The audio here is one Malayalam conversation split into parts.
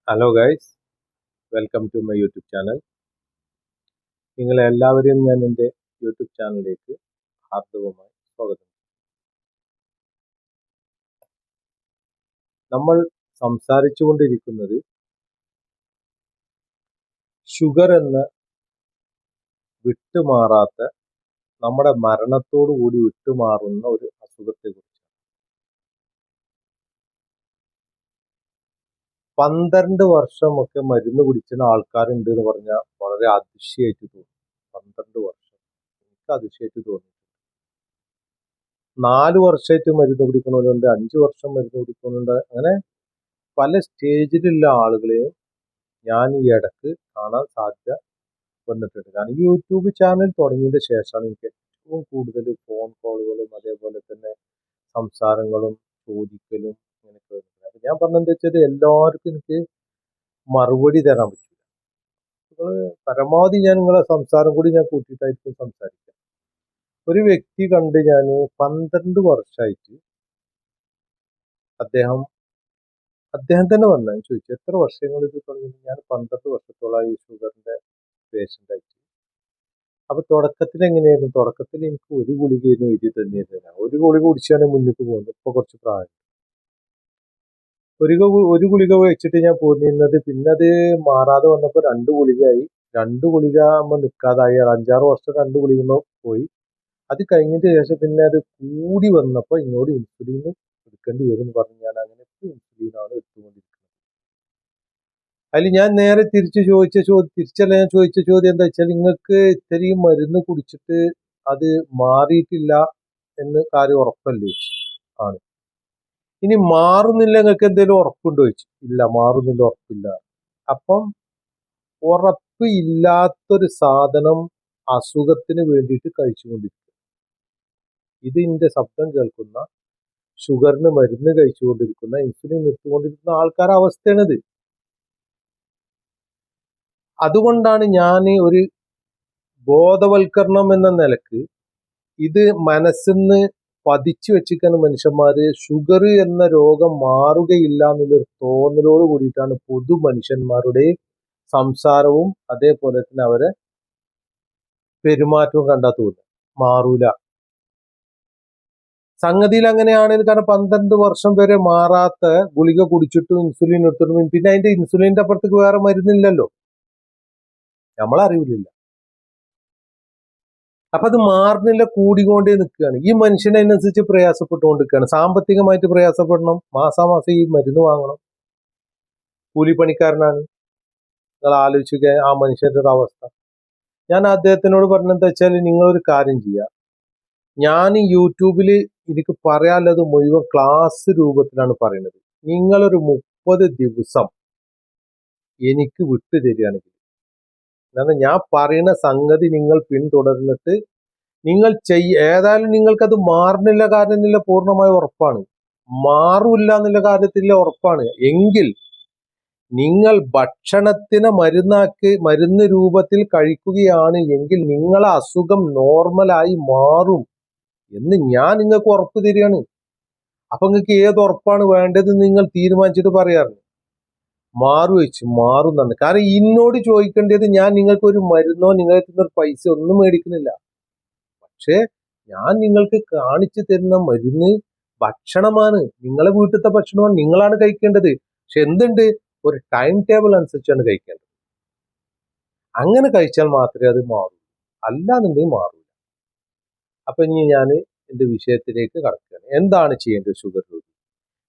Hello guys, welcome to my YouTube channel. നിങ്ങളെല്ലാവരെയും ഞാൻ എൻ്റെ യൂട്യൂബ് ചാനലിലേക്ക് ഹാർദവമായി സ്വാഗതം. നമ്മൾ സംസാരിച്ചു കൊണ്ടിരിക്കുന്നത് ഷുഗർ എന്ന വിട്ടുമാറാത്ത, നമ്മുടെ മരണത്തോടു കൂടി വിട്ടുമാറുന്ന ഒരു അസുഖത്തെക്കുറിച്ച്. 12 വർഷമൊക്കെ മരുന്ന് കുടിക്കുന്ന ആൾക്കാരുണ്ട് എന്ന് പറഞ്ഞാൽ വളരെ അതിശയമായിട്ട് തോന്നും. 12 വർഷം എനിക്ക് അതിശയമായിട്ട് തോന്നി. 4 വർഷമായിട്ട് മരുന്ന് കുടിക്കുന്നവരുണ്ട്, 5 വർഷം മരുന്ന് കുടിക്കുന്നുണ്ട്. അങ്ങനെ പല സ്റ്റേജിലുള്ള ആളുകളെയും ഞാൻ ഈ ഇടക്ക് കാണാൻ സാധ്യത വന്നിട്ടുണ്ട്. കാരണം യൂട്യൂബ് ചാനൽ തുടങ്ങിയതിന് ശേഷമാണ് എനിക്ക് ഏറ്റവും കൂടുതൽ ഫോൺ കോളുകളും അതേപോലെ തന്നെ സംസാരങ്ങളും ചോദിക്കലും ഇങ്ങനെയൊക്കെ വരുന്നത്. അപ്പൊ ഞാൻ പറഞ്ഞെന്താ വെച്ചാൽ എല്ലാവർക്കും എനിക്ക് മറുപടി തരാൻ പറ്റില്ല. നിങ്ങൾ പരമാവധി ഞാൻ നിങ്ങളെ സംസാരം കൂടി ഞാൻ കൂട്ടിയിട്ടായിരിക്കും സംസാരിക്കുക. ഒരു വ്യക്തി കണ്ട് ഞാൻ 12 വർഷമായിട്ട് അദ്ദേഹം തന്നെ പറഞ്ഞു. ഞാൻ ചോദിച്ചു, എത്ര വർഷങ്ങൾ ഇത് തുടങ്ങി? ഞാൻ 12 വർഷത്തോളമായി ഈ ഷുഗറിന്റെ പേഷ്യൻ്റ് ആയിട്ട്. അപ്പൊ തുടക്കത്തിൽ എങ്ങനെയായിരുന്നു? തുടക്കത്തിൽ എനിക്ക് ഒരു ഗുളികയായിരുന്നു എഴുതി തന്നിരുന്നില്ല. ഒരു ഗുളിക കുടിച്ചാണ് മുന്നിട്ട് പോകുന്നത്. ഇപ്പൊ കുറച്ച് പ്രായം, ഒരു ഗുളിക വെച്ചിട്ട് ഞാൻ പോന്നിരുന്നത്. പിന്നെ അത് മാറാതെ വന്നപ്പോൾ 2 ഗുളികയായി. 2 ഗുളിക നിൽക്കാതായി. 5-6 വർഷം 2 ഗുളിക പോയി. അത് കഴിഞ്ഞതിന് ശേഷം പിന്നെ അത് കൂടി വന്നപ്പോൾ ഇങ്ങോട്ട് ഇൻസുലിൻ എടുക്കേണ്ടി വരും എന്ന് പറഞ്ഞ് ഞാൻ അങ്ങനെ ഇൻസുലിനാണ് എടുത്തുകൊണ്ടിരിക്കുന്നത്. അതിൽ ഞാൻ നേരെ തിരിച്ചല്ല ഞാൻ ചോദിച്ച ചോദ്യം എന്താ വെച്ചാൽ, നിങ്ങൾക്ക് ഇത്രയും മരുന്ന് കുടിച്ചിട്ട് അത് മാറിയിട്ടില്ല എന്ന് കാര്യം ഉറപ്പല്ലേ? ആണ്. ഇനി മാറുന്നില്ല, നിങ്ങൾക്ക് എന്തെങ്കിലും ഉറപ്പുണ്ടോ ചോദിച്ചു. ഇല്ല, മാറുന്നില്ല, ഉറപ്പില്ല. അപ്പം ഉറപ്പ് ഇല്ലാത്തൊരു സാധനം അസുഖത്തിന് വേണ്ടിയിട്ട് കഴിച്ചുകൊണ്ടിരിക്കും. ഇത് എന്റെ ശബ്ദം കേൾക്കുന്ന, ഷുഗറിന് മരുന്ന് കഴിച്ചുകൊണ്ടിരിക്കുന്ന, ഇൻസുലിൻ എടുത്തുകൊണ്ടിരിക്കുന്ന ആൾക്കാരുടെ അവസ്ഥയാണിത്. അതുകൊണ്ടാണ് ഞാൻ ഒരു ബോധവൽക്കരണം എന്ന നിലക്ക് ഇത് മനസ്സിന്ന് പതിച്ചു വെച്ചിരിക്കുന്ന മനുഷ്യന്മാര് ഷുഗർ എന്ന രോഗം മാറുകയില്ല എന്നുള്ളൊരു തോന്നലോട് കൂടിയിട്ടാണ് പൊതു മനുഷ്യന്മാരുടെ സംസാരവും അതേപോലെ തന്നെ അവരെ പെരുമാറ്റവും കണ്ടാൽ തോന്നുന്നത്. മാറൂല. സംഗതിയിൽ അങ്ങനെയാണെങ്കിൽ, കാരണം 12 വർഷം വരെ മാറാത്ത ഗുളിക കുടിച്ചിട്ടും ഇൻസുലിൻ എടുത്തിട്ടും പിന്നെ അതിന്റെ ഇൻസുലിന്റെ അപ്പുറത്തേക്ക് വേറെ മരുന്നില്ലല്ലോ, നമ്മളറിയില്ല. അപ്പൊ അത് മാറുന്നില്ല, കൂടിക്കൊണ്ടേ നിൽക്കുകയാണ്. ഈ മനുഷ്യൻ അതിനനുസരിച്ച് പ്രയാസപ്പെട്ടുകൊണ്ടിരിക്കുകയാണ്. സാമ്പത്തികമായിട്ട് പ്രയാസപ്പെടണം, മാസാമാസം ഈ മരുന്ന് വാങ്ങണം. കൂലിപ്പണിക്കാരനാണ്. നിങ്ങൾ ആലോചിക്കുക ആ മനുഷ്യന്റെ ഒരു അവസ്ഥ. ഞാൻ അദ്ദേഹത്തിനോട് പറഞ്ഞെന്താ വെച്ചാൽ, നിങ്ങളൊരു കാര്യം ചെയ്യുക, ഞാൻ യൂട്യൂബിൽ എനിക്ക് പറയാനുള്ളത് മുഴുവൻ ക്ലാസ് രൂപത്തിലാണ് പറയുന്നത്. നിങ്ങളൊരു 30 ദിവസം എനിക്ക് വിട്ടു തരികയാണെങ്കിൽ, കാരണം ഞാൻ പറയുന്ന സംഗതി നിങ്ങൾ പിന്തുടർന്നിട്ട് നിങ്ങൾ ഏതായാലും നിങ്ങൾക്കത് മാറുന്നില്ല കാര്യത്തില്ല പൂർണ്ണമായ ഉറപ്പാണ്, മാറൂല്ല എന്നുള്ള കാര്യത്തില്ല ഉറപ്പാണ് എങ്കിൽ നിങ്ങൾ ഭക്ഷണത്തിന് മരുന്ന് രൂപത്തിൽ കഴിക്കുകയാണ് എങ്കിൽ നിങ്ങളെ അസുഖം നോർമലായി മാറും എന്ന് ഞാൻ നിങ്ങൾക്ക് ഉറപ്പ് തരികയാണ്. അപ്പൊ നിങ്ങൾക്ക് ഏത് ഉറപ്പാണ് വേണ്ടത് നിങ്ങൾ തീരുമാനിച്ചിട്ട് പറയാറുണ്ട്. മാറും തന്നെ. കാരണം ഇന്നോട് ചോദിക്കേണ്ടത്, ഞാൻ നിങ്ങൾക്ക് ഒരു മരുന്നോ നിങ്ങൾക്ക് ഒരു പൈസ ഒന്നും മേടിക്കുന്നില്ല. പക്ഷെ ഞാൻ നിങ്ങൾക്ക് കാണിച്ചു തരുന്ന മരുന്ന് ഭക്ഷണമാണ്, നിങ്ങളെ വീട്ടിലത്തെ ഭക്ഷണമാണ്, നിങ്ങളാണ് കഴിക്കേണ്ടത്. പക്ഷെ എന്തുണ്ട്, ഒരു ടൈം ടേബിൾ അനുസരിച്ചാണ് കഴിക്കേണ്ടത്. അങ്ങനെ കഴിച്ചാൽ മാത്രമേ അത് മാറൂ, അല്ലാന്നുണ്ടെങ്കിൽ മാറൂ. അപ്പൊ ഇനി ഞാൻ എന്റെ വിഷയത്തിലേക്ക് കടക്കുകയാണ്. എന്താണ് ചെയ്യേണ്ടത് ഷുഗർ രോഗി?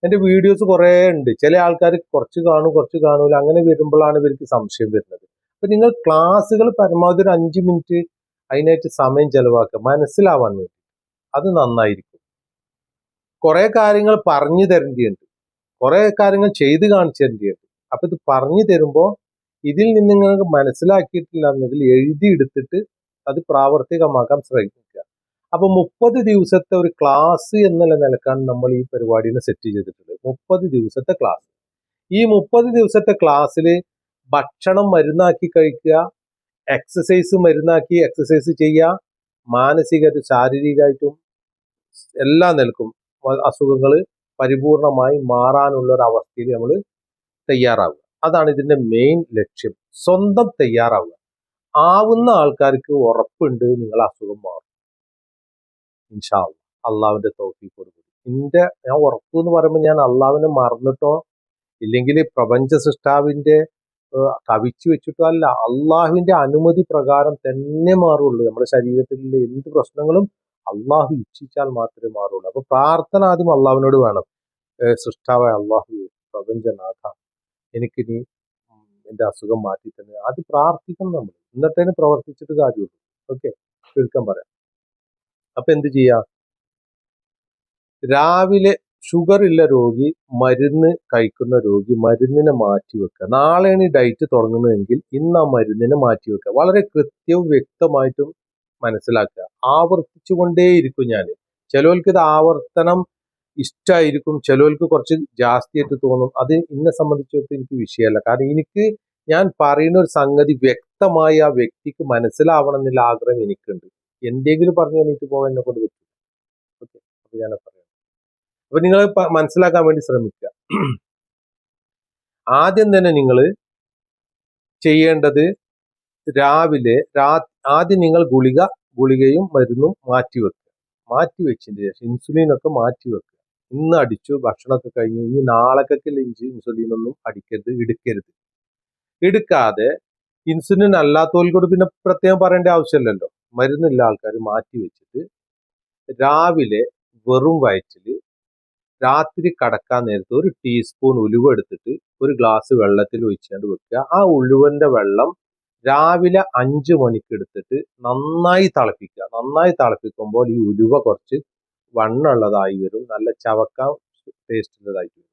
എന്റെ വീഡിയോസ് കുറെ ഉണ്ട്. ചില ആൾക്കാർ കുറച്ച് കാണും, കുറച്ച് കാണൂല. അങ്ങനെ വരുമ്പോഴാണ് ഇവർക്ക് സംശയം വരുന്നത്. അപ്പൊ നിങ്ങൾ ക്ലാസ്സുകൾ പരമാവധി ഒരു 5 മിനിറ്റ് അതിനായിട്ട് സമയം ചെലവാക്കുക, മനസ്സിലാവാൻ വേണ്ടി. അത് നന്നായിരിക്കും. കുറെ കാര്യങ്ങൾ പറഞ്ഞു തരേണ്ടിയുണ്ട്, കുറെ കാര്യങ്ങൾ ചെയ്ത് കാണിച്ചു തരേണ്ടിയുണ്ട്. അപ്പൊ ഇത് പറഞ്ഞു തരുമ്പോൾ ഇതിൽ നിന്ന് നിങ്ങൾക്ക് മനസ്സിലാക്കിയിട്ടില്ല എന്നെങ്കിൽ എഴുതിയെടുത്തിട്ട് അത് പ്രാവർത്തികമാക്കാൻ ശ്രമിക്കുക. അപ്പൊ 30 ദിവസത്തെ ഒരു ക്ലാസ് എന്നുള്ള നിലക്കാണ് നമ്മൾ ഈ പരിപാടിനെ സെറ്റ് ചെയ്തിട്ടുള്ളത്. 30 ദിവസത്തെ ക്ലാസ്. ഈ 30 ദിവസത്തെ ക്ലാസ്സിൽ ഭക്ഷണം മരുന്നാക്കി കഴിക്കുക, എക്സസൈസ് മരുന്നാക്കി എക്സസൈസ് ചെയ്യുക, മാനസികമായിട്ടും ശാരീരികമായിട്ടും എല്ലാ നിലക്കും അസുഖങ്ങൾ പരിപൂർണമായി മാറാനുള്ള ഒരു അവസ്ഥയിൽ നമ്മൾ തയ്യാറാകുക. അതാണ് ഇതിന്റെ മെയിൻ ലക്ഷ്യം. സ്വന്തം തയ്യാറാവുക. ആവുന്ന ആൾക്കാർക്ക് ഉറപ്പുണ്ട് നിങ്ങൾ അസുഖം മാറും. ഇൻഷാ അല്ലാഹ്. അള്ളാഹുവിന്റെ തൗഫീഖോട് കൂടി. ഞാൻ ഉറപ്പ് എന്ന് പറയുമ്പോൾ ഞാൻ അള്ളാഹുവിനെ മറന്നിട്ടോ ഇല്ലെങ്കിൽ പ്രപഞ്ച സൃഷ്ടാവിന്റെ കവിച്ചു വെച്ചിട്ടോ അല്ല, അള്ളാഹുവിന്റെ അനുമതി പ്രകാരം തന്നെ മാറുള്ളൂ. നമ്മുടെ ശരീരത്തിലുള്ള എന്ത് പ്രശ്നങ്ങളും അള്ളാഹു ഇച്ഛിച്ചാൽ മാത്രമേ മാറുള്ളൂ. അപ്പൊ പ്രാർത്ഥന ആദ്യം അള്ളാഹുവിനോട് വേണം. സൃഷ്ടാവായ അള്ളാഹു, പ്രപഞ്ചനാഥ, എനിക്കിനി എന്റെ അസുഖം മാറ്റി തന്നെ അത് പ്രാർത്ഥിക്കണം നമ്മൾ. എന്നിട്ടേന് പ്രവർത്തിച്ചിട്ട് കാര്യമുള്ളൂ. ഓക്കെ, ചുരുക്കം പറയാം. അപ്പൊ എന്ത് ചെയ്യാ? രാവിലെ ഷുഗർ ഉള്ള രോഗി, മരുന്ന് കഴിക്കുന്ന രോഗി മരുന്നിനെ മാറ്റി വെക്കുക. നാളെയാണ് ഈ ഡയറ്റ് തുടങ്ങുന്നതെങ്കിൽ ഇന്ന് ആ മരുന്നിനെ മാറ്റി വെക്കുക. വളരെ കൃത്യവും വ്യക്തമായിട്ടും മനസ്സിലാക്കുക. ആവർത്തിച്ചുകൊണ്ടേയിരിക്കും ഞാൻ. ചിലവർക്ക് ഇത് ആവർത്തനം ഇഷ്ടമായിരിക്കും, ചിലവർക്ക് കുറച്ച് ജാസ്തിയായിട്ട് തോന്നും. അത് എന്നെ സംബന്ധിച്ചിടത്തോളം എനിക്ക് വിഷയമല്ല. കാരണം ഞാൻ പറയുന്ന ഒരു സംഗതി വ്യക്തമായി ആ വ്യക്തിക്ക് മനസ്സിലാവണം എന്നുള്ള ആഗ്രഹം എനിക്കുണ്ട്. എന്തെങ്കിലും പറഞ്ഞു എനിക്ക് പോകാൻ എന്നെ കൊണ്ട് പറ്റും. ഓക്കെ, അപ്പൊ ഞാൻ പറയാം. അപ്പൊ നിങ്ങൾ മനസ്സിലാക്കാൻ വേണ്ടി ശ്രമിക്കുക. ആദ്യം തന്നെ നിങ്ങൾ ചെയ്യേണ്ടത് രാവിലെ ആദ്യം നിങ്ങൾ ഗുളികയും മരുന്നും മാറ്റിവെച്ചതിന് ശേഷം ഇൻസുലിനൊക്കെ മാറ്റിവെക്കുക. ഇന്ന് അടിച്ചു, ഭക്ഷണമൊക്കെ കഴിഞ്ഞ് ഇനി നാളേക്കൊക്കെ ഇൻസുലിനൊന്നും എടുക്കരുത്. എടുക്കാതെ ഇൻസുലിൻ അല്ലാത്തവർക്ക് പിന്നെ പ്രത്യേകം പറയേണ്ട ആവശ്യമില്ലല്ലോ. മരുന്നില്ല ആൾക്കാർ മാറ്റി വെച്ചിട്ട് രാവിലെ വെറും വയറ്റിൽ രാത്രി കടക്കാൻ നേരത്ത് ഒരു ടീസ്പൂൺ ഉലുവ എടുത്തിട്ട് ഒരു ഗ്ലാസ് വെള്ളത്തിൽ ഒഴിച്ചുകൊണ്ട് വെക്കുക. ആ ഉലുവന്റെ വെള്ളം രാവിലെ 5 മണിക്ക് എടുത്തിട്ട് നന്നായി തിളപ്പിക്കുക. നന്നായി തിളപ്പിക്കുമ്പോൾ ഈ ഉലുവ കുറച്ച് വണ്ണുള്ളതായി വരും, നല്ല ചവക്കാൻ ടേസ്റ്റ് ഉള്ളതായി വരും.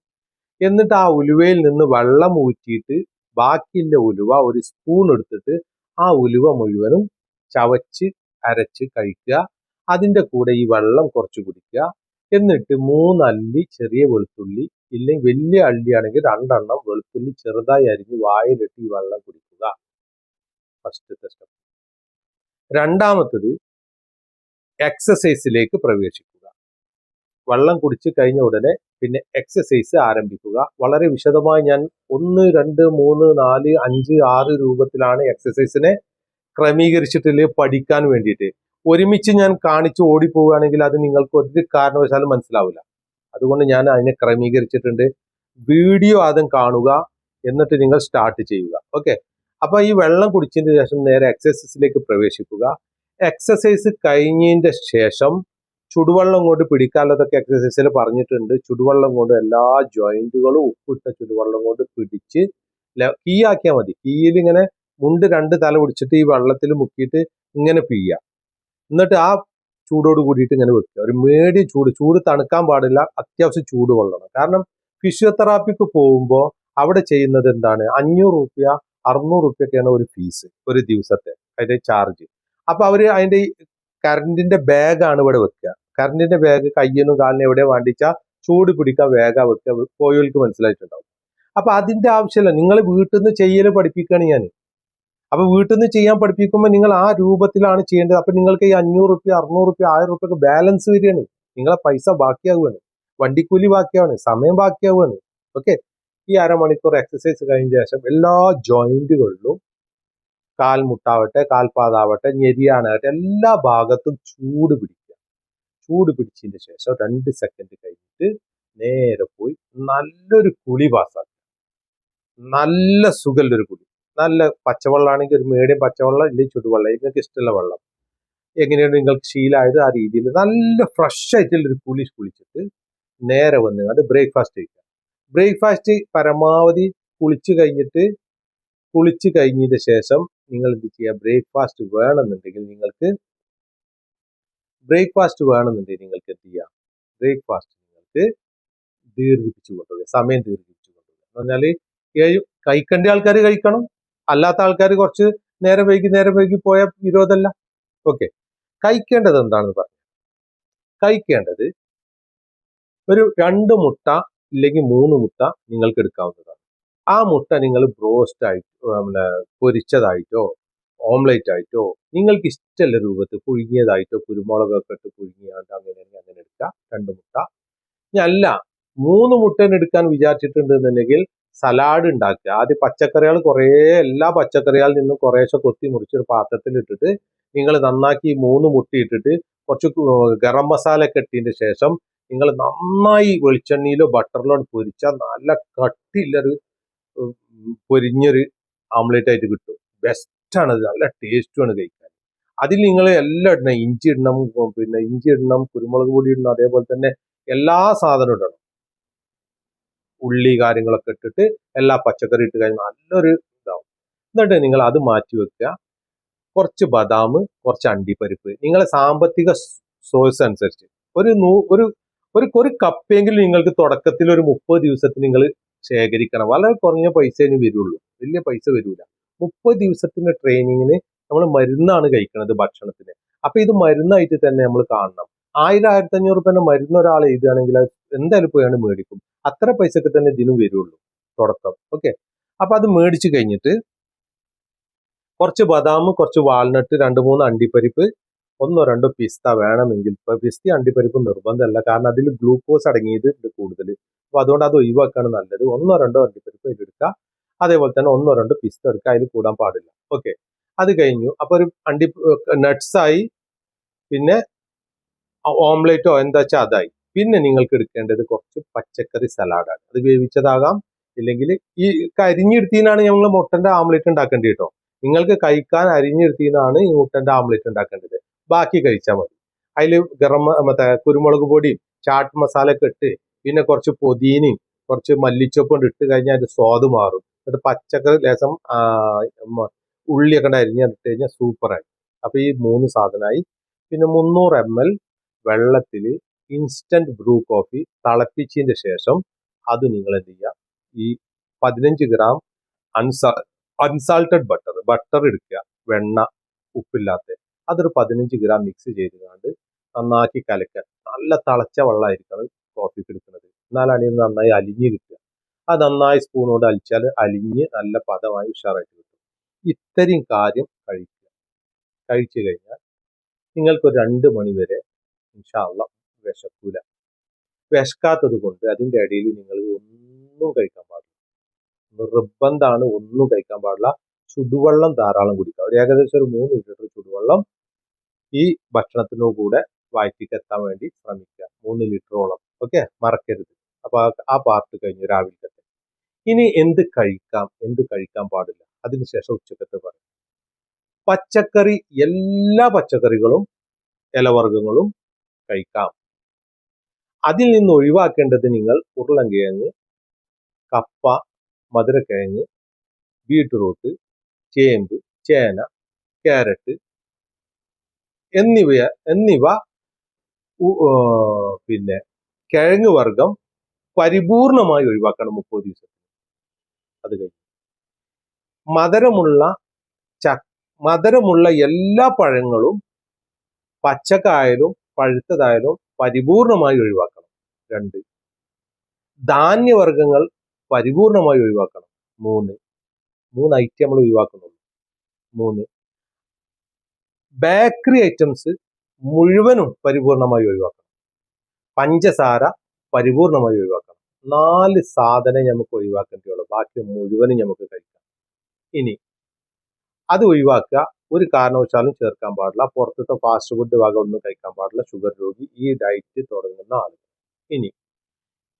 എന്നിട്ട് ആ ഉലുവയിൽ നിന്ന് വെള്ളം ഊറ്റിയിട്ട് ബാക്കിയുള്ള ഉലുവ ഒരു സ്പൂൺ എടുത്തിട്ട് ആ ഉലുവ മുഴുവനും ചവച്ച് അരച്ച് കഴിക്കുക. അതിൻ്റെ കൂടെ ഈ വെള്ളം കുറച്ച് കുടിക്കുക. എന്നിട്ട് 3 അല്ലി ചെറിയ വെളുത്തുള്ളി, ഇല്ലെങ്കിൽ വലിയ അള്ളിയാണെങ്കിൽ 2 എണ്ണം വെളുത്തുള്ളി ചെറുതായി അരിഞ്ഞ് വായിലിട്ട് ഈ വെള്ളം കുടിക്കുക. ഫസ്റ്റത്തെ സ്റ്റെപ്പ്. രണ്ടാമത്തത് എക്സസൈസിലേക്ക് പ്രവേശിക്കുക. വെള്ളം കുടിച്ച് കഴിഞ്ഞ ഉടനെ പിന്നെ എക്സസൈസ് ആരംഭിക്കുക. വളരെ വിശദമായി ഞാൻ 1, 2, 3, 4, 5, 6 രൂപത്തിലാണ് എക്സസൈസിനെ ക്രമീകരിച്ചിട്ടില്ലേ പഠിക്കാൻ വേണ്ടിയിട്ട്. ഒരുമിച്ച് ഞാൻ കാണിച്ച് ഓടിപ്പോവുകയാണെങ്കിൽ അത് നിങ്ങൾക്ക് ഒരു കാരണവശാലും മനസ്സിലാവില്ല. അതുകൊണ്ട് ഞാൻ അതിനെ ക്രമീകരിച്ചിട്ടുണ്ട്. വീഡിയോ ആദ്യം കാണുക, എന്നിട്ട് നിങ്ങൾ സ്റ്റാർട്ട് ചെയ്യുക. ഓക്കെ, അപ്പൊ ഈ വെള്ളം കുടിച്ചതിന് ശേഷം നേരെ എക്സസൈസിലേക്ക് പ്രവേശിക്കുക. എക്സസൈസ് കഴിഞ്ഞതിന്റെ ശേഷം ചുടുവെള്ളം കൊണ്ട് പിടിക്കാനുള്ളതൊക്കെ എക്സസൈസിൽ പറഞ്ഞിട്ടുണ്ട്. ചുടുവെള്ളം കൊണ്ട് എല്ലാ ജോയിന്റുകളും ഉപ്പിട്ട ചുടുവെള്ളം കൊണ്ട് പിടിച്ച് കീയാക്കിയാൽ മതി. കീയിൽ ഇങ്ങനെ മുണ്ട് 2 തല പിടിച്ചിട്ട് ഈ വെള്ളത്തിൽ മുക്കിയിട്ട് ഇങ്ങനെ പിയ്യുക. എന്നിട്ട് ആ ചൂടോട് കൂടിയിട്ട് ഇങ്ങനെ വെക്കുക. ഒരു മീഡിയം ചൂട് തണുക്കാൻ പാടില്ല, അത്യാവശ്യം ചൂട് കൊള്ളണം. കാരണം ഫിസിയോതെറാപ്പിക്ക് പോകുമ്പോൾ അവിടെ ചെയ്യുന്നത് എന്താണ്, 500 രൂപ 600 രൂപയൊക്കെയാണ് ഒരു ഫീസ്, ഒരു ദിവസത്തെ അതിന്റെ ചാർജ്. അപ്പൊ അവര് അതിന്റെ കറണ്ടിന്റെ ബാഗാണ് ഇവിടെ വെക്കുക. കറണ്ടിന്റെ ബാഗ് കയ്യിനും കാലിനും എവിടെ വേണ്ടിച്ചാൽ ചൂട് പിടിക്കാൻ വേഗം വെക്കുക. പോയവർക്ക് മനസ്സിലായിട്ടുണ്ടാവും. അപ്പൊ അതിന്റെ ആവശ്യമില്ല. നിങ്ങൾ വീട്ടിൽ നിന്ന് ചെയ്യല് പഠിപ്പിക്കുകയാണ് ഞാൻ. അപ്പൊ വീട്ടിൽ നിന്ന് ചെയ്യാൻ പഠിപ്പിക്കുമ്പോൾ നിങ്ങൾ ആ രൂപത്തിലാണ് ചെയ്യേണ്ടത്. അപ്പൊ നിങ്ങൾക്ക് ഈ 500 രൂപ 600 രൂപ 1000 രൂപ ബാലൻസ് വരികയാണ്. നിങ്ങളെ പൈസ ബാക്കിയാവുകയാണ്, വണ്ടിക്കൂലി ബാക്കിയാവാണ്, സമയം ബാക്കിയാവുകയാണ്. ഓക്കെ, ഈ അരമണിക്കൂർ എക്സസൈസ് കഴിഞ്ഞ ശേഷം എല്ലാ ജോയിന്റുകളിലും കാൽമുട്ടാവട്ടെ, കാൽപാതാവട്ടെ, ഞെരിയാനാവട്ടെ എല്ലാ ഭാഗത്തും ചൂട് പിടിക്കുക. ചൂട് പിടിച്ചതിന് ശേഷം 2 സെക്കൻഡ് കഴിഞ്ഞിട്ട് നേരെ പോയി നല്ലൊരു കുളി പാസ്സാക്കുക. നല്ല സുഖമുള്ളൊരു കുളി. നല്ല പച്ചവെള്ളമാണെങ്കിൽ ഒരു മീഡിയം പച്ചവെള്ളം, ഇല്ലെങ്കിൽ ചുടുവെള്ളം, നിങ്ങൾക്ക് ഇഷ്ടമുള്ള വെള്ളം എങ്ങനെയാണ് നിങ്ങൾക്ക് ശീലമായത് ആ രീതിയിൽ നല്ല ഫ്രഷ് ആയിട്ടുള്ളൊരു കുളിച്ചിട്ട് നേരെ വന്നുകൊണ്ട് ബ്രേക്ക്ഫാസ്റ്റ് കഴിക്കുക. ബ്രേക്ക്ഫാസ്റ്റ് പരമാവധി കുളിച്ച് കഴിഞ്ഞതിന് ശേഷം നിങ്ങൾ എന്ത് ചെയ്യുക, ബ്രേക്ക്ഫാസ്റ്റ് വേണമെന്നുണ്ടെങ്കിൽ നിങ്ങൾക്ക് എന്ത് ചെയ്യാം, ബ്രേക്ക്ഫാസ്റ്റ് നിങ്ങൾക്ക് ദീർഘിപ്പിച്ചു കൊണ്ടുപോകുക, സമയം ദീർഘിപ്പിച്ചു കൊണ്ടുപോകുക എന്ന് പറഞ്ഞാൽ കഴിക്കേണ്ട ആൾക്കാർ കഴിക്കണം, അല്ലാത്ത ആൾക്കാർ കുറച്ച് നേരം വൈകി പോയ വിരോധമല്ല. ഓക്കെ, കഴിക്കേണ്ടത് എന്താണെന്ന് പറഞ്ഞു. കഴിക്കേണ്ടത് ഒരു 2 മുട്ട ഇല്ലെങ്കിൽ 3 മുട്ട നിങ്ങൾക്ക് എടുക്കാവുന്നതാണ്. ആ മുട്ട നിങ്ങൾ ബ്രോസ്റ്റ് ആയിട്ടോ പൊരിച്ചതായിട്ടോ ഓംലേറ്റ് ആയിട്ടോ നിങ്ങൾക്ക് ഇഷ്ടമുള്ള രൂപത്തിൽ പുഴുങ്ങിയതായിട്ടോ കുരുമുളകൊക്കെ ഇട്ട് പുഴുങ്ങിയാണ്ട് അങ്ങനെ എടുക്കുക 2 മുട്ട. അല്ല 3 മുട്ട എടുക്കാൻ വിചാരിച്ചിട്ടുണ്ടെന്നുണ്ടെങ്കിൽ സലാഡ് ഉണ്ടാക്കുക. ആദ്യം പച്ചക്കറികൾ കുറേ എല്ലാ പച്ചക്കറികളിൽ നിന്നും കുറേശ്ശെ കൊത്തി മുറിച്ചൊരു പാത്രത്തിൽ ഇട്ടിട്ട് നിങ്ങൾ നന്നാക്കി 3 മുട്ട ഇട്ടിട്ട് കുറച്ച് ഗരം മസാല ഒക്കെ ഇട്ടതിന് ശേഷം നിങ്ങൾ നന്നായി വെളിച്ചെണ്ണയിലോ ബട്ടറിലോ പൊരിച്ചാൽ നല്ല കട്ടിയുള്ളൊരു പൊരിഞ്ഞൊരു ആംലേറ്റ് ആയിട്ട് കിട്ടും. ബെസ്റ്റാണ് അത്, നല്ല ടേസ്റ്റുമാണ് കഴിക്കാൻ. അതിൽ നിങ്ങൾ എല്ലാം ഇടണം, ഇഞ്ചി ഇടണം, പിന്നെ ഇഞ്ചി ഇടണം, കുരുമുളക് പൊടി ഇടണം, അതേപോലെ തന്നെ എല്ലാ സാധനവും ഇടണം. ഉള്ളി കാര്യങ്ങളൊക്കെ ഇട്ടിട്ട് എല്ലാ പച്ചക്കറി ഇട്ട് കഴിഞ്ഞാൽ നല്ലൊരു ഇതാവും. എന്നിട്ട് നിങ്ങൾ അത് മാറ്റി വെക്കുക. കുറച്ച് ബദാം, കുറച്ച് അണ്ടിപ്പരിപ്പ്, നിങ്ങളെ സാമ്പത്തിക സോഴ്സ് അനുസരിച്ച് ഒരു ഒരു ഒരു കപ്പെങ്കിലും നിങ്ങൾക്ക് തുടക്കത്തിൽ ഒരു 30 ദിവസത്തിന് നിങ്ങൾ ശേഖരിക്കണം. വളരെ കുറഞ്ഞ പൈസേനെ വരുള്ളൂ, വലിയ പൈസ വരൂല. 30 ദിവസത്തിന്റെ ട്രെയിനിങ്ങിന് നമ്മൾ മരുന്നാണ് കഴിക്കുന്നത് ഭക്ഷണത്തിന്. അപ്പൊ ഇത് മരുന്നായിട്ട് തന്നെ നമ്മൾ കാണണം. 1000-1500 രൂപേന്റെ മരുന്ന് ഒരാൾ എഴുതുകയാണെങ്കിൽ അത് എന്തായാലും പോയാണ് മേടിക്കും. അത്ര പൈസക്ക് തന്നെ ഇതിനും വരുള്ളൂ തുടക്കം. ഓക്കെ, അപ്പൊ അത് മേടിച്ചു കഴിഞ്ഞിട്ട് കുറച്ച് ബദാം, കുറച്ച് വാൾനട്ട്, 2-3 അണ്ടിപ്പരിപ്പ്, 1-2 പിസ്ത വേണമെങ്കിൽ. ഇപ്പൊ പിസ്ത അണ്ടിപ്പരിപ്പ് നിർബന്ധമല്ല, കാരണം അതിൽ ഗ്ലൂക്കോസ് അടങ്ങിയത് കൂടുതൽ. അപ്പൊ അതുകൊണ്ട് അത് ഒഴിവാക്കാണ് നല്ലത്. 1-2 അണ്ടിപ്പരിപ്പ് എടുക്കുക. അതേപോലെ തന്നെ 1-2 പിസ്ത എടുക്കുക, അതിൽ കൂടാൻ പാടില്ല. ഓക്കെ, അത് കഴിഞ്ഞു. അപ്പൊ ഒരു നട്ട്സ് ആയി, പിന്നെ ഓംലേറ്റോ എന്താ വെച്ചാൽ അതായി. പിന്നെ നിങ്ങൾക്ക് എടുക്കേണ്ടത് കുറച്ച് പച്ചക്കറി സലാഡാണ്. അത് വേവിച്ചതാകാം, ഇല്ലെങ്കിൽ ഈ അരിഞ്ഞെടുത്തീനാണ് ഞങ്ങൾ മുട്ടന്റെ ആംലേറ്റ് ഉണ്ടാക്കേണ്ടത് കേട്ടോ. നിങ്ങൾക്ക് കഴിക്കാൻ അരിഞ്ഞെടുത്തീനാണ് ഈ മുട്ടന്റെ ആംലേറ്റ് ഉണ്ടാക്കേണ്ടത്. ബാക്കി കഴിച്ചാൽ മതി. അതിൽ മറ്റേ കുരുമുളക് പൊടിയും ചാട്ട് മസാല ഒക്കെ ഇട്ട്, പിന്നെ കുറച്ച് പൊതീനയും കുറച്ച് മല്ലിച്ചൊപ്പം കൊണ്ട് ഇട്ട് കഴിഞ്ഞാൽ അതിന്റെ സ്വാദ് മാറും. എന്നിട്ട് പച്ചക്കറി ലേശം ഉള്ളിയൊക്കെ അരിഞ്ഞിട്ട് കഴിഞ്ഞാൽ സൂപ്പറായി. അപ്പൊ ഈ 3 സാധനമായി. പിന്നെ 300 ml വെള്ളത്തിൽ ഇൻസ്റ്റന്റ് ബ്രൂ കോഫി തിളപ്പിച്ചതിന്റെ ശേഷം അത് നിങ്ങൾ എന്ത് ചെയ്യുക, ഈ 15 ഗ്രാം അൺസാൾട്ടഡ് ബട്ടർ എടുക്കുക, വെണ്ണ ഉപ്പില്ലാത്ത, അതൊരു 15 ഗ്രാം മിക്സ് ചെയ്തുകൊണ്ട് നന്നാക്കി കലക്കുക. നല്ല തിളച്ച വെള്ളമായിരിക്കണം കോഫിക്ക് എടുക്കുന്നത്, എന്നാലാണ് ഇത് നന്നായി അലിഞ്ഞ് കിട്ടുക. അത് നന്നായി സ്പൂണോട് അലിച്ചാൽ അലിഞ്ഞ് നല്ല പദമായി ഉഷാറായിട്ട് കിട്ടും. ഇത്രയും കാര്യം കഴിക്കുക. കഴിച്ചു കഴിഞ്ഞാൽ നിങ്ങൾക്കൊരു 2 മണി വരെ ഇൻഷാ അല്ലാഹ് വിശക്കൂല. വിശക്കാത്തത് കൊണ്ട് അതിന്റെ ഇടയിൽ നിങ്ങൾ ഒന്നും കഴിക്കാൻ പാടില്ല. നിർബന്ധമാണ്, ഒന്നും കഴിക്കാൻ പാടില്ല. ചുടുവെള്ളം ധാരാളം കുടിക്കുക. ഒരു ഏകദേശം ഒരു 3 ലിറ്റർ ചുടുവെള്ളം ഈ ഭക്ഷണത്തിനു കൂടെ വയറ്റിക്ക് എത്താൻ വേണ്ടി ശ്രമിക്കുക. 3 ലിറ്ററോളം. ഓക്കെ, മറക്കരുത്. അപ്പൊ ആ പാർട്ട് കഴിഞ്ഞു രാവിലത്തെ. ഇനി എന്ത് കഴിക്കാം, എന്ത് കഴിക്കാൻ പാടില്ല, അതിനുശേഷം ഉച്ചക്കത്തെ പറയും. പച്ചക്കറി, എല്ലാ പച്ചക്കറികളും ഇലവർഗ്ഗങ്ങളും കഴിക്കാം. അതിൽ നിന്ന് ഒഴിവാക്കേണ്ടത് നിങ്ങൾ ഉരുളൻകിഴങ്ങ്, കപ്പ, മധുരക്കിഴങ്ങ്, ബീട്രൂട്ട്, ചേമ്പ്, ചേന, ക്യാരറ്റ് എന്നിവ പിന്നെ കിഴങ്ങ് വർഗം പരിപൂർണമായി ഒഴിവാക്കണം 30 ദിവസം. അത് കഴിഞ്ഞു മധുരമുള്ള എല്ലാ പഴങ്ങളും പച്ചക്കായാലും പഴുത്തതായാലും പരിപൂർണമായി ഒഴിവാക്കണം. 2, ധാന്യവർഗ്ഗങ്ങൾ പരിപൂർണമായി ഒഴിവാക്കണം. 3 ഐറ്റം നമ്മൾ ഒഴിവാക്കുന്നുള്ളൂ. 3, ബേക്കറി ഐറ്റംസ് മുഴുവനും പരിപൂർണമായി ഒഴിവാക്കണം. പഞ്ചസാര പരിപൂർണമായി ഒഴിവാക്കണം. 4 സാധനം നമുക്ക് ഒഴിവാക്കേണ്ടിയുള്ളൂ, ബാക്കി മുഴുവനും നമുക്ക് കഴിക്കാം. ഇനി അത് ഒഴിവാക്കുക, ഒരു കാരണവശാലും ചേർക്കാൻ പാടില്ല. പുറത്തത്തെ ഫാസ്റ്റ് ഫുഡ് വക ഒന്നും കഴിക്കാൻ പാടില്ല ഷുഗർ രോഗി, ഈ ഡയറ്റ് തുടങ്ങുന്ന ആളുകൾ. ഇനി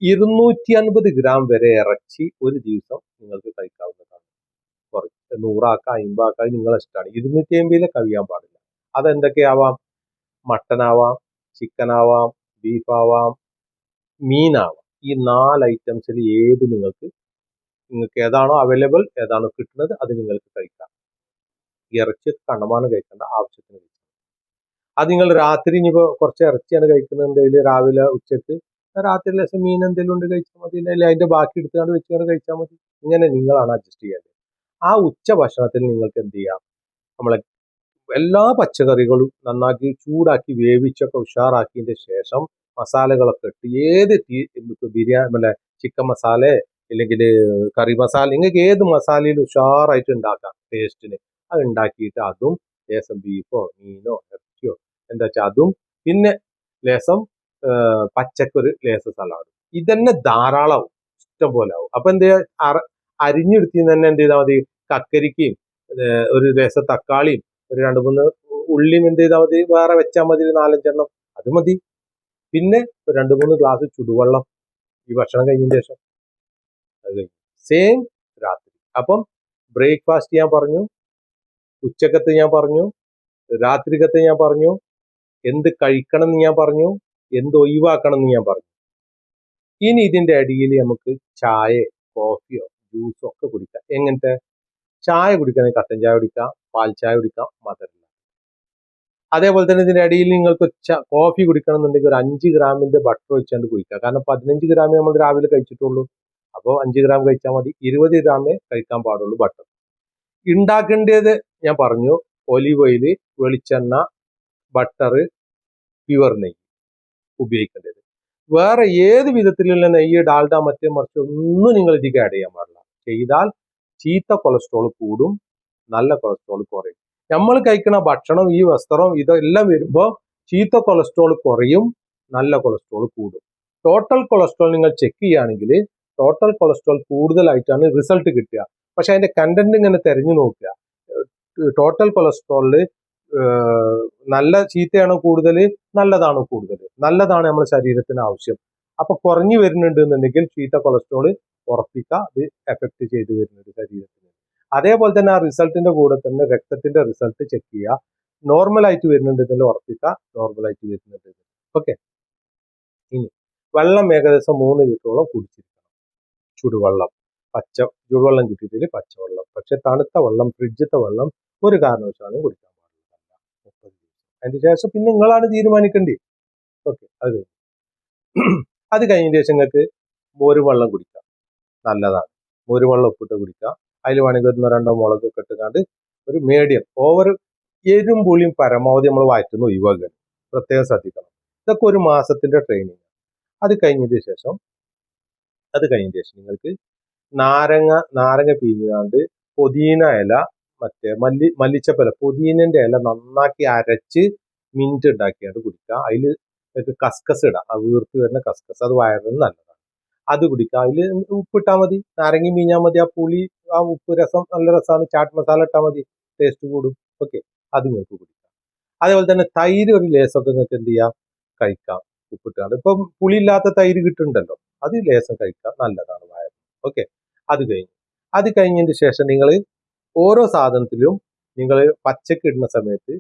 250 ഗ്രാം വരെ ഇറച്ചി ഒരു ദിവസം നിങ്ങൾക്ക് കഴിക്കാവുന്നതാണ്. കുറച്ച് 100 ആക്കാം, 50 ആക്കാം, നിങ്ങളെ ഇഷ്ടമാണ്. 250 കവിയാൻ പാടില്ല. അതെന്തൊക്കെയാവാം? മട്ടൻ ആവാം, ചിക്കൻ ആവാം, ബീഫ് ആവാം, മീനാവാം. ഈ 4 ഐറ്റംസിൽ ഏത് നിങ്ങൾക്ക് ഏതാണോ അവൈലബിൾ, ഏതാണോ കിട്ടുന്നത്, അത് നിങ്ങൾക്ക് കഴിക്കാം. ഇറച്ചി കണ്ടമാനം കഴിക്കേണ്ട, ആവശ്യത്തിന് കഴിക്കാം. അത് നിങ്ങൾ രാത്രി ഇനിയിപ്പോൾ കുറച്ച് ഇറച്ചിയാണ് കഴിക്കുന്നുണ്ടെങ്കിൽ രാവിലെ ഉച്ചക്ക് രാത്രി ലേശം മീൻ എന്തെങ്കിലും ഉണ്ട് കഴിച്ചാൽ മതി, അല്ലെങ്കിൽ അതിന്റെ ബാക്കി എടുത്തുകൊണ്ട് വെച്ചുകൊണ്ട് കഴിച്ചാൽ മതി. ഇങ്ങനെ നിങ്ങളാണ് അഡ്ജസ്റ്റ് ചെയ്യേണ്ടത്. ആ ഉച്ച ഭക്ഷണത്തിൽ നിങ്ങൾക്ക് എന്ത് ചെയ്യാം, നമ്മളെ എല്ലാ പച്ചക്കറികളും നന്നാക്കി ചൂടാക്കി വേവിച്ചൊക്കെ ഉഷാറാക്കിയതിന്റെ ശേഷം മസാലകളൊക്കെ ഇട്ട് ഏത് ബിരിയാണി അല്ല ചിക്കൻ മസാല അല്ലെങ്കിൽ കറി മസാല, നിങ്ങൾക്ക് ഏത് മസാലയിൽ ഉഷാറായിട്ട് ഉണ്ടാക്കാം ടേസ്റ്റിന്. അത് ഉണ്ടാക്കിയിട്ട് അതും ലേശം ബീഫോ മീനോ ഇറച്ചിയോ എന്താ വെച്ചാൽ അതും, പിന്നെ ലേശം പച്ചക്കൊരു ലേശം സലാഡും, ഇതന്നെ ധാരാളമാവും. ഇഷ്ടം പോലെ ആവും. അപ്പൊ എന്ത് അരിഞ്ഞെടുത്തിന് തന്നെ എന്ത് ചെയ്താൽ മതി, കക്കരിക്കയും ഒരു രസം തക്കാളിയും ഒരു 2-3 ഉള്ളിയും എന്ത് ചെയ്താൽ മതി, വേറെ വെച്ചാൽ മതി, 4-5 അത് മതി. പിന്നെ 2-3 ഗ്ലാസ് ചുടുവെള്ളം ഈ ഭക്ഷണം കഴിഞ്ഞതിന് ശേഷം അത് കഴിഞ്ഞു. സെയിം രാത്രി. അപ്പം ബ്രേക്ക്ഫാസ്റ്റ് ഞാൻ പറഞ്ഞു, ഉച്ചക്കത്ത് ഞാൻ പറഞ്ഞു, രാത്രികത്ത് ഞാൻ പറഞ്ഞു, എന്ത് കഴിക്കണം എന്ന് ഞാൻ പറഞ്ഞു, എന്ത് ഒഴിവാക്കണം എന്ന് ഞാൻ പറഞ്ഞു. ഇനി ഇതിന്റെ അടിയിൽ നമുക്ക് ചായ, കോഫിയോ ജ്യൂസോ ഒക്കെ കുടിക്കാം. എങ്ങനത്തെ ചായ കുടിക്കണമെങ്കിൽ കട്ടൻ ചായ കുടിക്കാം, പാൽ ചായ കുടിക്കാം, മധുരം. അതേപോലെ തന്നെ ഇതിന്റെ അടിയിൽ നിങ്ങൾക്ക് കോഫി കുടിക്കണം എന്നുണ്ടെങ്കിൽ ഒരു 5 ഗ്രാമിന്റെ ബട്ടർ വെച്ചാണ്ട് കുടിക്കുക. കാരണം 15 ഗ്രാമേ നമ്മൾ രാവിലെ കഴിച്ചിട്ടുള്ളൂ. അപ്പോൾ 5 ഗ്രാം കഴിച്ചാൽ മതി. 20 ഗ്രാമേ കഴിക്കാൻ പാടുള്ളൂ ബട്ടർ. ഉണ്ടാക്കേണ്ടത് ഞാൻ പറഞ്ഞു, ഒലിവ് ഓയിൽ, വെളിച്ചെണ്ണ, ബട്ടർ, പ്യുവർ നെയ്യ് ഉപയോഗിക്കേണ്ടത്. വേറെ ഏത് വിധത്തിലുള്ള നെയ്യ്, ഡാൽഡ, മറ്റേ മറിച്ച് ഒന്നും നിങ്ങൾ ഇതിലേക്ക് ആഡ് ചെയ്യാൻ പാടില്ല. ചെയ്താൽ ചീത്ത കൊളസ്ട്രോൾ കൂടും, നല്ല കൊളസ്ട്രോൾ കുറയും. നമ്മൾ കഴിക്കുന്ന ഭക്ഷണം, ഈ വസ്ത്രം, ഇതെല്ലാം വരുമ്പോൾ ചീത്ത കൊളസ്ട്രോൾ കുറയും, നല്ല കൊളസ്ട്രോൾ കൂടും. ടോട്ടൽ കൊളസ്ട്രോൾ നിങ്ങൾ ചെക്ക് ചെയ്യുകയാണെങ്കിൽ ടോട്ടൽ കൊളസ്ട്രോൾ കൂടുതലായിട്ടാണ് റിസൾട്ട് കിട്ടുക. പക്ഷെ അതിന്റെ കണ്ടന്റ് ഇങ്ങനെ തെരഞ്ഞു നോക്കുക. ടോട്ടൽ കൊളസ്ട്രോളില് നല്ല ചീത്തയാണോ കൂടുതൽ, നല്ലതാണോ കൂടുതൽ? നല്ലതാണ് നമ്മുടെ ശരീരത്തിന് ആവശ്യം. അപ്പൊ കുറഞ്ഞു വരുന്നുണ്ട് എന്നുണ്ടെങ്കിൽ ചീത്ത കൊളസ്ട്രോൾ ഉറപ്പിക്കുക, അത് എഫക്ട് ചെയ്ത് വരുന്നുണ്ട് ശരീരത്തിന്. അതേപോലെ തന്നെ ആ റിസൾട്ടിന്റെ കൂടെ തന്നെ രക്തത്തിന്റെ റിസൾട്ട് ചെക്ക് ചെയ്യുക. നോർമൽ ആയിട്ട് വരുന്നുണ്ട് എന്നല്ല ഉറപ്പിക്കുക, നോർമൽ ആയിട്ട് വരുന്നുണ്ട്. ഓക്കെ. ഇനി വെള്ളം ഏകദേശം 3 ലിറ്ററോളം കുടിച്ചിരിക്കണം. ചുടുവെള്ളം, ചുടുവെള്ളം കിട്ടിയിട്ടില്ല പച്ചവെള്ളം. പക്ഷെ തണുത്ത വെള്ളം, ഫ്രിഡ്ജിത്തെ വെള്ളം ഒരു കാരണവശാലും കുടിക്കാൻ പാടില്ല. 30 ദിവസം. അതിന് ശേഷം പിന്നെ നിങ്ങളാണ് തീരുമാനിക്കേണ്ടത്. ഓക്കെ. അത് കഴിഞ്ഞ ശേഷം നിങ്ങൾക്ക് മോര് വെള്ളം കുടിക്കാം, നല്ലതാണ്. മോര് വെള്ളം ഉപ്പിട്ട് കുടിക്കാം. അതിൽ വേണമെങ്കിൽ 1-2 മുളകൊക്കെ ഇട്ടുകൊണ്ട് ഒരു മീഡിയം. ഓവർ എരും പുളിയും പരമാവധി നമ്മൾ വയറ്റുന്ന ഒഴിവാക്കുക, പ്രത്യേകം ശ്രദ്ധിക്കണം. ഇതൊക്കെ ഒരു മാസത്തിന്റെ ട്രെയിനിങ്. അത് കഴിഞ്ഞതിന് ശേഷം നിങ്ങൾക്ക് നാരങ്ങ പിഴിഞ്ഞാണ്ട് പുതിന ഇല, മറ്റേ മല്ലിച്ചപ്പല, പുതിനന്റെ ഇല നന്നാക്കി അരച്ച് മിന്റ് ഉണ്ടാക്കിയാണ്ട് കുടിക്കുക. അതിൽ കസ്കസ് ഇടാം, ആ വീർത്തി വരുന്ന കസ്കസ്, അത് വയറിന് നല്ലതാണ്. അത് കുടിക്കുക. അതിൽ ഉപ്പിട്ടാൽ മതി, നാരങ്ങ പിഴിഞ്ഞാൽ മതി. ആ പുളി, ആ ഉപ്പ് രസം നല്ല രസമാണ്. ചാട്ട് മസാല ഇട്ടാൽ മതി, ടേസ്റ്റ് കൂടും. ഓക്കെ. അത് നിങ്ങൾക്ക് കുടിക്കാം. അതേപോലെ തന്നെ തൈര് ഒരു ലേസൊക്കെ നിങ്ങൾക്ക് എന്ത് ചെയ്യാം, കഴിക്കാം, ഉപ്പിട്ടാണ്ട്. ഇപ്പം പുളിയില്ലാത്ത തൈര് കിട്ടുന്നുണ്ടല്ലോ, അത് ലേസം കഴിക്കാം, നല്ലതാണ് വയറിന്. ഓക്കെ. അത് കഴിഞ്ഞതിന് ശേഷം നിങ്ങൾ ഓരോ സാധനത്തിലും നിങ്ങൾ പച്ചക്ക് ഇടുന്ന സമയത്ത്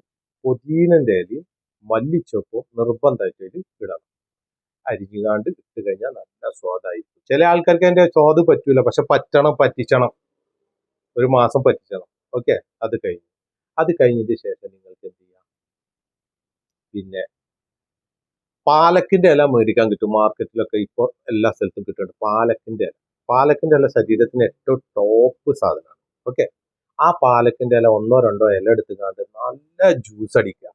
പുതിനന്റെ ഇലയും മല്ലിച്ചപ്പും നിർബന്ധമായിട്ട് ഇടണം. അരിഞ്ഞുകാണ്ട് ഇട്ട് കഴിഞ്ഞാൽ നല്ല സ്വാദായിരിക്കും. ചില ആൾക്കാർക്ക് അതിന്റെ സ്വാദ് പറ്റൂല, പക്ഷെ പറ്റിച്ചണം, ഒരു മാസം പറ്റിച്ചണം. ഓക്കെ. അത് കഴിഞ്ഞതിന് ശേഷം നിങ്ങൾക്ക് എന്ത് ചെയ്യാം, പിന്നെ പാലക്കിന്റെ ഇല മേടിക്കാൻ കിട്ടും മാർക്കറ്റിലൊക്കെ. ഇപ്പോൾ എല്ലാ സ്ഥലത്തും കിട്ടുന്നുണ്ട് പാലക്കിന്റെ ഇല ശരീരത്തിന് ഏറ്റവും ടോപ്പ് സാധനമാണ്. ഓക്കെ. ആ പാലക്കിന്റെ ഇല 1-2 ഇല എടുത്തുകൊണ്ട് നല്ല ജ്യൂസ് അടിക്കുക.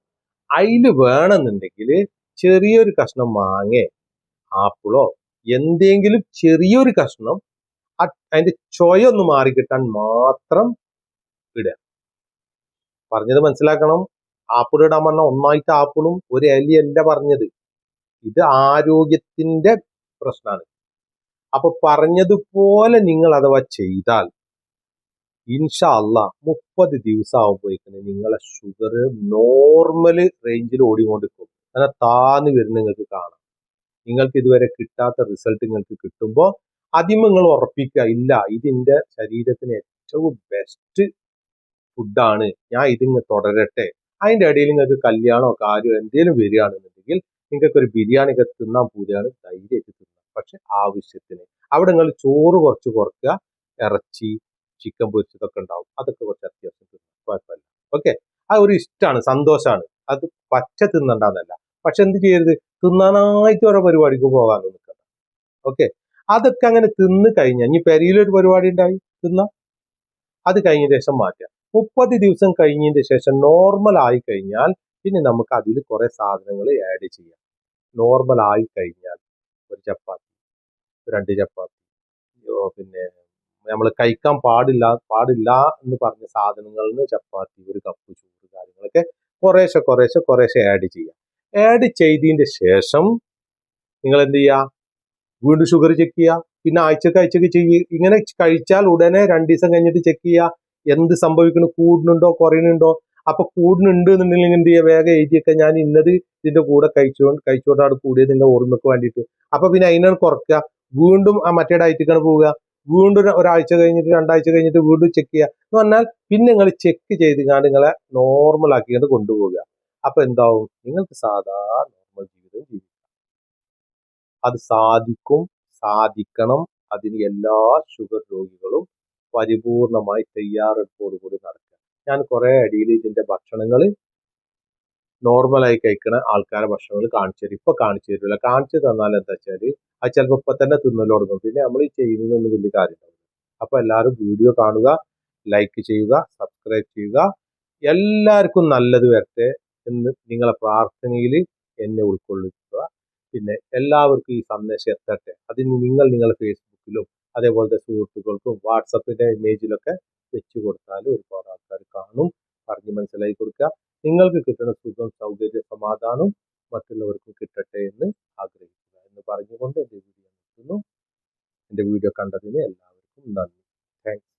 അതിൽ വേണമെന്നുണ്ടെങ്കിൽ ചെറിയൊരു കഷ്ണം മാങ്ങ, ആപ്പിളോ എന്തെങ്കിലും ചെറിയൊരു കഷ്ണം, അതിന്റെ ചൊയൊന്ന് മാറിക്കിട്ടാൻ മാത്രം ഇടുക. പറഞ്ഞത് മനസ്സിലാക്കണം. ആപ്പിൾ ഇടാൻ പറഞ്ഞാൽ ഒന്നായിട്ട് ആപ്പിളും ഒരു ഇലയല്ല പറഞ്ഞത്. ഇത് ആരോഗ്യത്തിന്റെ പ്രശ്നമാണ്. അപ്പൊ പറഞ്ഞതുപോലെ നിങ്ങൾ അഥവാ ചെയ്താൽ ഇൻഷാ അല്ലാഹ് 30 ദിവസം ആകുമ്പോഴേക്കും നിങ്ങളെ ഷുഗർ നോർമൽ റേഞ്ചിൽ ഓടിക്കൊണ്ടിരിക്കും. അങ്ങനെ താന്ന് വരുന്ന നിങ്ങൾക്ക് കാണാം. നിങ്ങൾക്ക് ഇതുവരെ കിട്ടാത്ത റിസൾട്ട് നിങ്ങൾക്ക് കിട്ടുമ്പോൾ ആദ്യം നിങ്ങൾ ഉറപ്പിക്കുക, ഇല്ല ഇതിന്റെ ശരീരത്തിന് ഏറ്റവും ബെസ്റ്റ് ഫുഡാണ്, ഞാൻ ഇതിങ്ങ് തുടരട്ടെ. അതിന്റെ ഇടയിൽ നിങ്ങൾക്ക് കല്യാണമോ കാര്യമോ എന്തെങ്കിലും വരികയാണെന്നുണ്ടെങ്കിൽ നിങ്ങൾക്ക് ഒരു ബിരിയാണി ഒക്കെ തിന്നാൻ പൂതിയാണ്, ധൈര്യമായിട്ട് തിന്നാം. പക്ഷെ ആവശ്യത്തിന്. അവിടെ നിങ്ങൾ ചോറ് കുറച്ച് കുറയ്ക്കുക, ഇറച്ചി, ചിക്കൻ പൊരിച്ചതൊക്കെ ഉണ്ടാവും, അതൊക്കെ കുറച്ച് അത്യാവശ്യം തിന്നാം, കുഴപ്പമില്ല. ഓക്കെ. ആ ഒരു ഇഷ്ടമാണ്, സന്തോഷമാണ്. അത് പച്ച തിന്നണ്ടെന്നല്ല. പക്ഷെ എന്ത് ചെയ്യരുത്, തിന്നാനായിട്ട് ഓരോ പരിപാടിക്ക് പോകാനൊന്നും നിൽക്കണ്ട. ഓക്കെ. അതൊക്കെ അങ്ങനെ തിന്ന് കഴിഞ്ഞാൽ ഇനി പെരിയിലൊരു പരിപാടി ഉണ്ടായി തിന്നാം, അത് കഴിഞ്ഞ ശേഷം മാറ്റാം. 30 ദിവസം കഴിഞ്ഞതിന് ശേഷം നോർമൽ ആയി കഴിഞ്ഞാൽ പിന്നെ നമുക്ക് അതിൽ കുറെ സാധനങ്ങൾ ആഡ് ചെയ്യാം. നോർമൽ ആയി കഴിഞ്ഞാൽ ഒരു ചപ്പാത്തി, 2 ചപ്പാത്തി, പിന്നെ നമ്മൾ കഴിക്കാൻ പാടില്ല എന്ന് പറഞ്ഞ സാധനങ്ങളിൽ നിന്ന് ചപ്പാത്തി, ഒരു കപ്പ് ചോറ്, കാര്യങ്ങളൊക്കെ കുറേശ്ശെ ആഡ് ചെയ്യാം. ആഡ് ചെയ്തതിന്റെ ശേഷം നിങ്ങൾ എന്ത് ചെയ്യുക, വീണ്ടും ഷുഗർ ചെക്ക് ചെയ്യുക. പിന്നെ ആഴ്ചക്ക് ഇങ്ങനെ കഴിച്ചാൽ ഉടനെ 2 ദിവസം കഴിഞ്ഞിട്ട് ചെക്ക് ചെയ്യുക എന്ത് സംഭവിക്കുന്നു, കൂടുന്നുണ്ടോ കുറയുന്നുണ്ടോ. അപ്പൊ കൂടുന്നുണ്ട് എന്നുണ്ടെങ്കിൽ എന്ത് ചെയ്യുക, വേഗം എഴുതിയൊക്കെ ഞാൻ ഇന്നത് ഇതിന്റെ കൂടെ കഴിച്ചുകൊണ്ടാണ് കൂടിയത് നിന്റെ ഓർമ്മക്ക് വേണ്ടിയിട്ട്. അപ്പൊ പിന്നെ അതിനാണ് കുറയ്ക്കുക, വീണ്ടും ആ മറ്റേ ഡയറ്റിക്കാണ് പോവുക, വീണ്ടും ഒരാഴ്ച കഴിഞ്ഞിട്ട് 2 ആഴ്ച കഴിഞ്ഞിട്ട് വീണ്ടും ചെക്ക് ചെയ്യുക എന്ന് പറഞ്ഞാൽ പിന്നെ നിങ്ങൾ ചെക്ക് ചെയ്ത് നിങ്ങളെ നോർമൽ ആക്കിയിട്ട് കൊണ്ടുപോവുക. അപ്പൊ എന്താവും, നിങ്ങൾക്ക് സാധാ നോർമൽ ജീവിതം ജീവിക്കാം. അത് സാധിക്കും, സാധിക്കണം. അതിന് എല്ലാ ഷുഗർ രോഗികളും പരിപൂർണമായി തയ്യാറെടുപ്പോടുകൂടി നടക്കുക. ഞാൻ കുറെ അടിയിൽ ഇതിന്റെ ഭക്ഷണങ്ങൾ നോർമലായി കഴിക്കണ ആൾക്കാരെ ഭക്ഷണങ്ങൾ കാണിച്ചു തരും. ഇപ്പൊ കാണിച്ചു തരില്ല, കാണിച്ചു തന്നാൽ എന്താ വെച്ചാല് അത് ചിലപ്പോൾ ഇപ്പൊ തന്നെ തിന്നൽ തുടങ്ങും, പിന്നെ നമ്മൾ ഈ ചെയ്യുന്നതൊന്നും വലിയ കാര്യമില്ല. അപ്പൊ എല്ലാവരും വീഡിയോ കാണുക, ലൈക്ക് ചെയ്യുക, സബ്സ്ക്രൈബ് ചെയ്യുക. എല്ലാവർക്കും നല്ലത് വരട്ടെ എന്ന് നിങ്ങളെ പ്രാർത്ഥനയിൽ എന്നെ ഉൾക്കൊള്ളിക്കുക. പിന്നെ എല്ലാവർക്കും ഈ സന്ദേശം എത്തട്ടെ. അതിന് നിങ്ങളുടെ ഫേസ്ബുക്കിലും അതേപോലത്തെ സുഹൃത്തുക്കൾക്കും വാട്സപ്പിന്റെ ഇമേജിലൊക്കെ വെച്ച് കൊടുത്താൽ ഒരുപാട് ആൾക്കാർ കാണും. പറഞ്ഞ് മനസ്സിലാക്കി കൊടുക്കുക. നിങ്ങൾക്ക് കിട്ടുന്ന സുഖം, സൗകര്യ, സമാധാനം മറ്റുള്ളവർക്കും കിട്ടട്ടെ എന്ന് ആഗ്രഹിക്കുക എന്ന് പറഞ്ഞുകൊണ്ട് എൻ്റെ വീഡിയോ നിർത്തുന്നു. എൻ്റെ വീഡിയോ കണ്ടതിന് എല്ലാവർക്കും നന്ദി. താങ്ക്സ്.